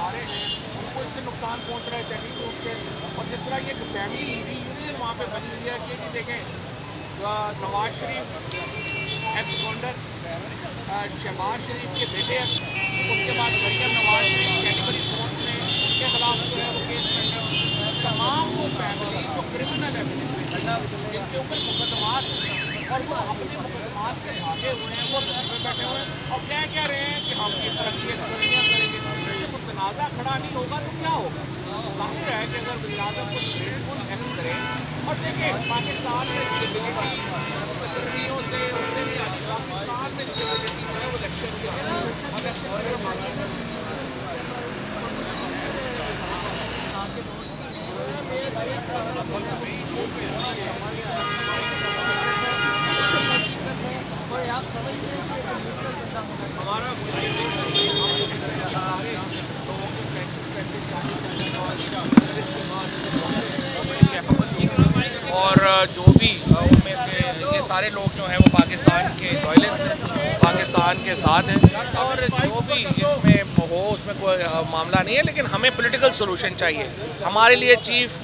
सारे हैं उनको इससे नुकसान पहुंच रहा है शहरी चौक से। और जिस तरह ये फैमिली रीयूनियन वहाँ पे बनी हुई है कि देखें नवाज शरीफ एक्स काउंटर, शहबाज शरीफ के बेटे, उसके बाद मरियम नवाज शरीफ कैटेगरी 4 में उनके खिलाफ जो है वो केस पेंडिंग। तमाम वो फैमिली जो क्रिमिनल है जिनके ऊपर मुकदमात और वो अपने मुकदमात से भागे हुए हैं, वो घर पर बैठे हुए हैं और कह रहे हैं कि हम इस तरह की तब्दीलियाँ करेंगे। इससे वो तनाज़ा खड़ा नहीं होगा तो क्या होगा? जाहिर है कि अगर वज़ीर-ए-आज़म कुछ ग्रेसफुल एक्ट करें और देखिए पाकिस्तान में स्टेबिलिटी तकरीरों से उससे भी आती, पाकिस्तान में स्टेबिलिटी जो है वो इलेक्शन से आती है। इलेक्शन हमारा और जो भी उनमें से ये सारे लोग जो हैं वो पाकिस्तान के लॉयलिस्ट हैं, पाकिस्तान के साथ हैं और जो भी इसमें हो उसमें कोई मामला नहीं है। लेकिन हमें पॉलिटिकल सोल्यूशन चाहिए। हमारे लिए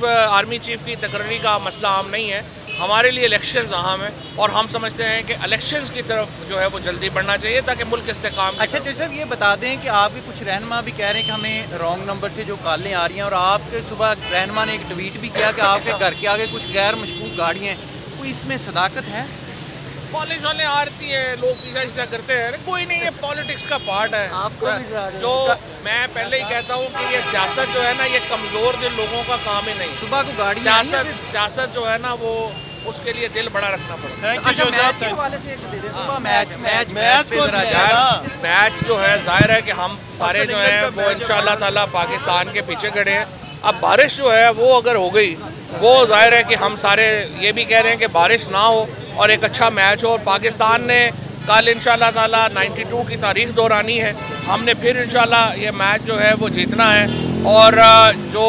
आर्मी चीफ की तकरीरी का मसला आम नहीं है, हमारे लिए इलेक्शंस अहम है और हम समझते हैं कि इलेक्शंस की तरफ जो है वो जल्दी बढ़ना चाहिए ताकि मुल्क इस्तेकाम। अच्छा सर, ये बता दें कि आपके कुछ रहनुमा भी कह रहे हैं कि हमें रॉन्ग नंबर से जो कॉलें आ रही हैं और आपके सुबह रहनुमा ने एक ट्वीट भी किया कि आपके घर के आगे कुछ गैर मशकूक गाड़ियाँ हैं, कोई इसमें सदाकत है? पॉलिश वाले आरती है, लोग पीछा करते हैं, कोई नहीं, ये पॉलिटिक्स का पार्ट है। जो मैं पहले ही कहता हूँ कि ये सियासत जो है ना ये कमज़ोर दिल लोगों का काम ही नहीं। सुबह को गाड़ी सियासत जो है ना वो उसके लिए दिल बड़ा रखना पड़ता है। अच्छा, मैच के हवाले से एक दे दें, सुबह मैच जो है जाहिर है कि हम सारे जो हैं वो इंशाअल्लाह ताला पाकिस्तान के पीछे खड़े हैं। अब बारिश जो है वो अगर हो गई वो जाहिर है कि हम सारे ये भी कह रहे हैं कि बारिश ना हो और एक अच्छा मैच हो। और पाकिस्तान ने कल इंशाअल्लाह ताला 92 की तारीख दोहरानी है, हमने फिर इंशाअल्लाह ये मैच जो है वो जीतना है। और जो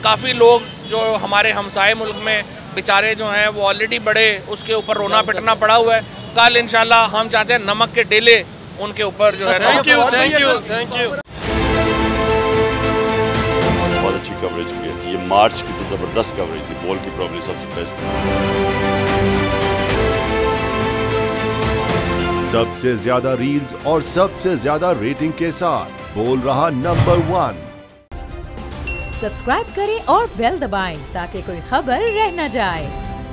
काफ़ी लोग जो हमारे हमसाए मुल्क में बेचारे जो हैं वो ऑलरेडी बड़े उसके ऊपर रोना पिटना पड़ा हुआ है, कल इंशाल्लाह हम चाहते हैं नमक के डेले उनके ऊपर जो है। Thank you. बहुत अच्छी कवरेज की है, ये मार्च की तो ज़बरदस्त कवरेज थी, बॉल की प्रॉब्लम सबसे बेस्ट थी। सबसे ज्यादा रील्स और सबसे ज्यादा रेटिंग के साथ बोल रहा नंबर 1। सब्सक्राइब करें और बेल दबाएं ताकि कोई खबर रह न जाए।